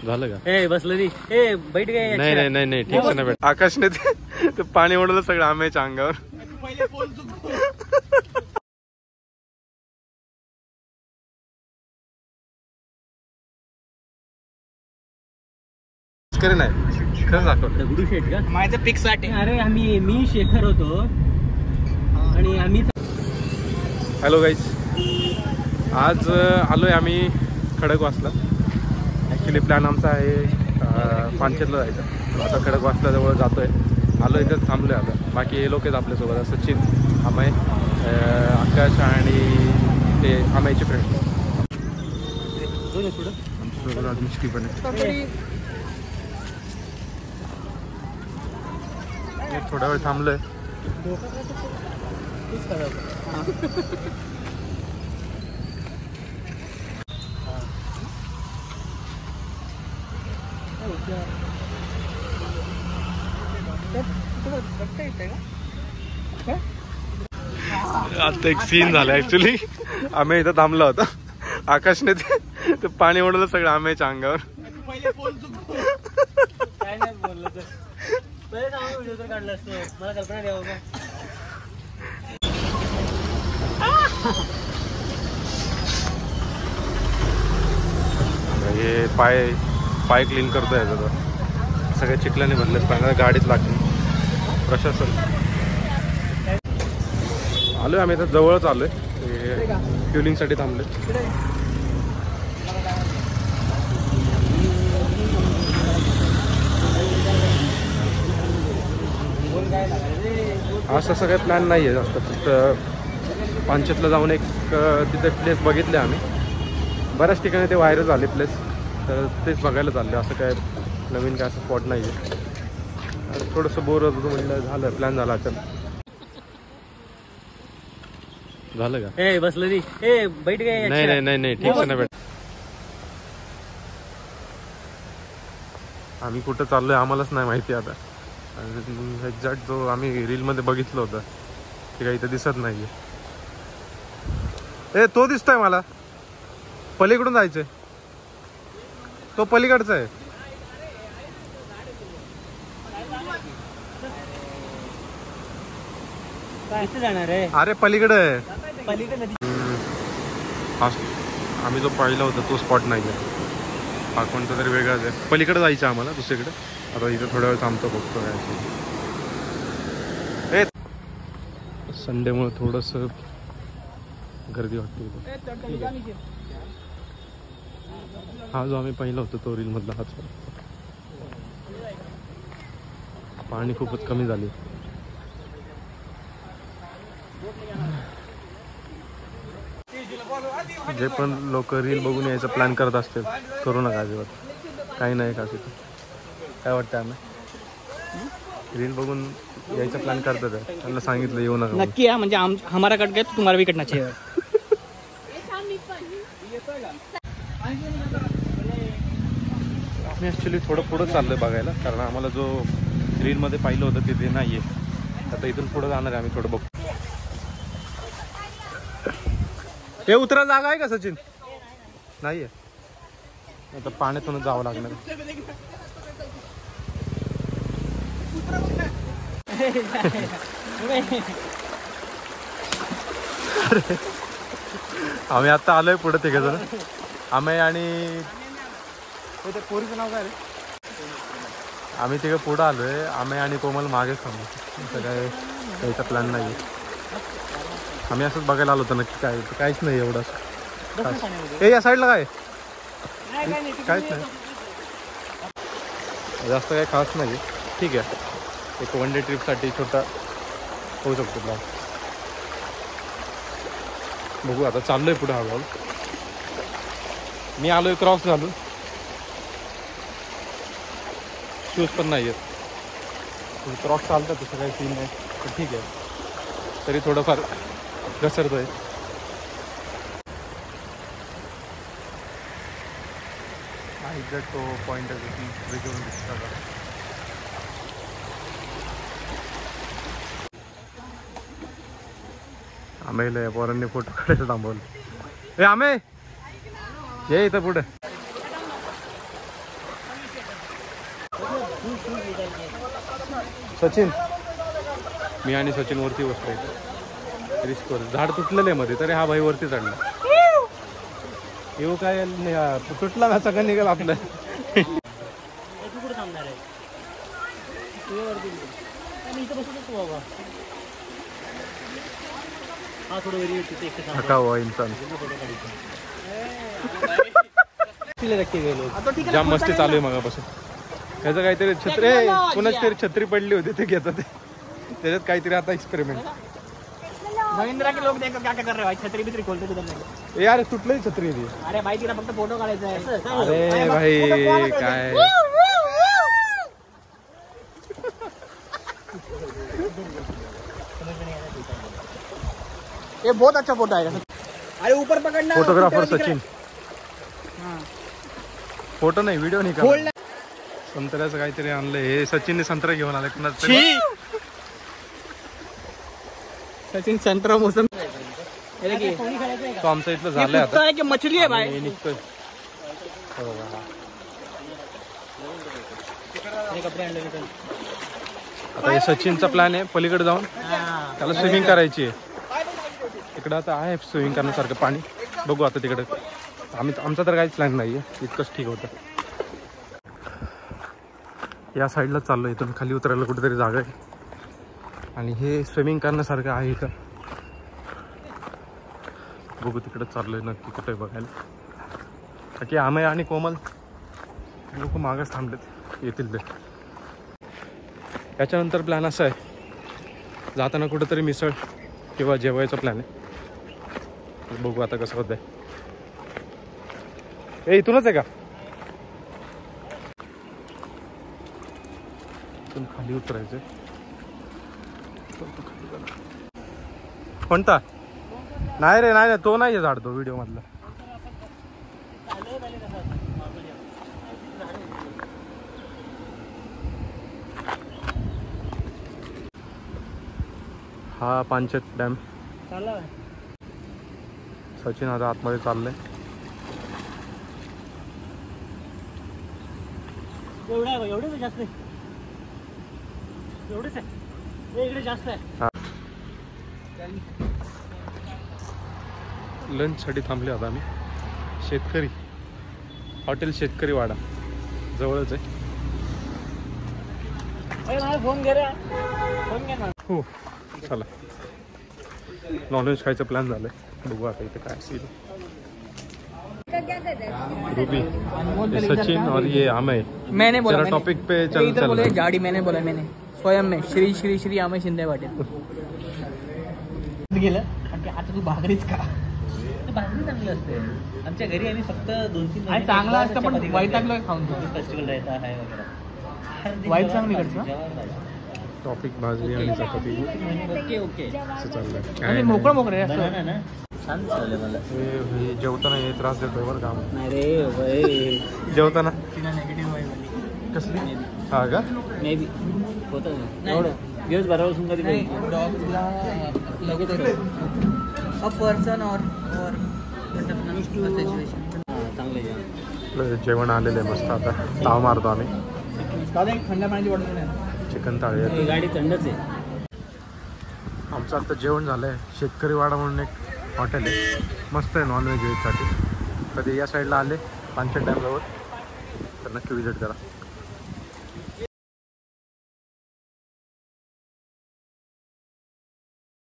झालं का? ए बसलं नी ए बैठ गए. नाही नाही नाही नाही ठीक नाही भेट. आकाशने ते पाणी ओढलं सगळं आंब्याच्या अंगावर. करे नाही खरं दाखव. दगडूशेठ का माझं पिक्स साठी. अरे मी शेखर होतो आणि आम्ही. हॅलो गाईज, आज आलोय आम्ही खडकवासला. ॲक्च्युली प्लॅन आमचा आहे पानशेतला जायचा. आता खडकवासला जवळ जातोय. आलो इथं थांबलोय आता. बाकी हे लोक आहेत आपल्यासोबत, सचिन, अमय, आकाश आणि ते अमयचे फ्रेंड. आमच्यासोबत मिष्टी पण आहे. थोडा वेळ थांबलोय. आता एक सीन झाला. ऍक्च्युली आम्ही इथं थांबला होता. आकाशने ते पाणी ओढलं सगळं आंब्याच्या अंगावर. काय नाही बोललं तर पहिले सांगून व्हिडिओ तर काढला असतो. मला कल्पना द्यावं का. हे पाय क्लीन करतोय याचा. सगळ्या चिखलाने भरलेत. पाण्याला गाडीत लागली. प्रशासन आलोय आम्ही इथं जवळच आलोय. फ्युलिंगसाठी थांबलोय. असं सगळं प्लॅन नाही आहे जास्त. फक्त पानशेतला जाऊन एक तिथे प्लेस बघितले आम्ही. बऱ्याच ठिकाणी ते व्हायरल झाले प्लेस, तर तेच बघायला चालले. असं काय नवीन काय असं स्पॉट नाही आहे. थोडंसं बोर होतं म्हणलं, झालं प्लॅन झाला. चल झालं का? ए बसलं नी ए बैठ गए. नाही नाही नाही नाही ठीक नाही भेट. आम्ही कुठं चाललोय आम्हालाच नाही माहिती आता. एक्झॅक्ट जो आम्ही रीलमध्ये बघितलं होतं ते काही इथं दिसत नाहीये. ए तो दिसतोय मला. पलीकडून जायचंय. तो पलीकडचा आहे. काय जाणार आहे? अरे पलीकडे आहे. पलीकडे आम्ही जो पाहिला होता तो स्पॉट नाही आहे. हा कोणता तरी वेगळाच आहे. पलीकडे जायचं आम्हाला दुसरीकडे. आता इथं थोड्या वेळ थांबतो, बघतो काय. संडेमुळे थोडंसं गर्दी वाटते. हा जो आम्ही पाहिला होता तो रीलमधला हाच. पाणी खूपच कमी झाले. जे पण लोक रील बघून यायचा प्लॅन करत असतील, करू नका अजिबात. काही नाही का तिथं. काय वाटतं आम्ही रील बघून यायचा प्लॅन करतात, त्यांना सांगितलं येऊ नका नक्की या. म्हणजे हमारा कट गया तो तुम्हारा भी कटना चाहिए. आम्ही ॲक्च्युली थोडं पुढं चाललोय बघायला, कारण आम्हाला जो रीलमध्ये पाहिलं होतं ते नाही आहे. आता इथून पुढं जाणार आहे आम्ही. थोडं बघू. हे उतरा जागा आहे का सचिन? नाही आहे. आता पाण्यातूनच जावं लागणार. आम्ही आता आलोय पुढे तिघ जण. आम्ही आणि पोरीचं नाव काय रे? आम्ही तिघं पुढं आलोय. आम्ही आणि कोमल मागे थांबलो. असं काय यायचा प्लॅन नाही. आम्ही असंच बघायला आलो होतो. नक्की काय काहीच नाही एवढं. हे या साईडला काय काहीच नाही. जास्त काही खास नाही. ठीक आहे, एक वन डे ट्रिपसाठी छोटा होऊ शकतो प्लॅन. बघू आता. चाललोय पुढे हळूहळू. मी आलोय क्रॉस घालून. शूज पण नाही आहेत. क्रॉस चालतात तसं काही सीन नाही. पण ठीक आहे, तरी थोडंफार घसरतोय. एक्झॅक्ट तो पॉईंट आहे की ब्रिजवरून दिसतात. आम्ही पोरांनी फोटो काढायचं थांबवलं. ए आम्ही ये इथं पुढे. सचिन, मी आणि सचिन वरती बसलोय रिस्कवर. झाड तुटलेलं आहे मध्ये, तरी हा भाई वरती चढला. येऊ काय तुटला ना सगळं निघाल आपलं. तू कुठे थांबणार आहे? तुझ्यावरती मी इथं बसू शकतो बाबा. हा थोडं वेरी तिथे एक थका हुआ इंसान. जाम मस्ती चालू आहे मगापासून. त्याचं काहीतरी छत्री, कुणाच तरी छत्री पडली होती ते घेतात ते. त्याच्यात काहीतरी आता एक्सपेरिमेंट. महिंद्रा के लोग देखो क्या क्या कर रहे हैं भाई, छतरी बितरी खोलते कुछ नहीं. यार तुटली छत्री ती. अरे भाई तिला फक्त फोटो काढायचा आहे. अरे भाई काय ये बहुत अच्छा फोटो आएगा. अरे ऊपर पकड़ना. फोटोग्राफर सचिन. फोटो नाही, व्हिडिओ नाही का. संत्र्याचं काहीतरी आणलंय. हे सचिनने संत्रा घेऊन आले कुणाच तरी. सचिन संतरा मौसम. तो आमचं इथलं झालंय आता. है कि मछली है भाई. हे निघतोय. कपडे आणले मी. आता हे सचिनचा प्लॅन आहे पलीकडे जाऊन त्याला स्विमिंग करायची आहे. तिकडं आता आहे स्विमिंग करण्यासारखं पाणी. बघू आता तिकडे. आमचा तर काहीच प्लॅन नाही आहे, इतकंच ठीक होतं. या साईडला चाललो. इथून खाली उतरायला कुठेतरी जागा आहे आणि हे स्विमिंग करण्यासारखं आहे इथं. बघू तिकडे चाललोय नक्की कुठे बघायला. बाकी आमय आणि कोमल लोक मागच थांबलेत, येतील ते. याच्यानंतर प्लॅन असा आहे, जाताना कुठेतरी मिसळ किंवा जेवायचा प्लॅन आहे. बघू आता कसं होतंय. ए इथूनच आहे का? इथून खाली उतरायचंय. कोणता? नाही रे, नाही तो नाही आहे झाड, तो व्हिडिओ मधला. हा पानशेत डॅम. सचिन आता आतमध्ये चाललंय. एवढेच जास्त आहे. एवढेच आहे. इकडे जास्त आहे. लंच साठी थांबले आता आम्ही. शेतकरी हॉटेल शेतकरी वाडा जवळच आहे. फोन घे रे. फोन घे ना. हो चला, नॉनव्हेज खायचं प्लॅन झालंय. बघू आता इथे काय असेल. रूबी, ये सचिन और ये अमय. मैंने बोला जरा टॉपिक पे चल इधर बोले गाड़ी. मैंने बोला मैंने स्वयं में श्री श्री श्री अमय शिंदे पाटील गेलं. आता तू भाकरीच का? भाकरी चांगली असते. आमच्या घरी आम्ही फक्त 2-3 आणि चांगला असतं पण वाईट टाकलं खाऊन. फेस्टिवल रहता है वगैरह. वाईट चांगली करतो. टॉपिक भाजली आणि चपाती ओके ओके. असं चाललंय. आणि काय मोकळं मोकळं आहे असं. ना ना छान चाललंय मला. हे जेवताना हे त्रास देतोय बरं का. नाही रे भाई. जेवताना तिला नेगेटिव्ह आहे. कसली? हा का? मे बी होतं ना एवढं दिवस बरोबर कधी नाही डॉग्सला लगेच अ पर्सन और सिच्युएशन. चांगलं आहे. जेवण आलेलं आहे मस्त. आता ताव मारतो आम्ही. थंड पाण्याची बॉटल नाही. चिकन थाळी आहे. गाडी थंडच आहे. आमचं आता जेवण झालं आहे. शेतकरी वाडा म्हणून एक हॉटेल आहे, मस्त आहे नॉनव्हेज व्हेजसाठी. कधी या साईडला आले पानशेत डॅमजवळ तर नक्की विजिट करा.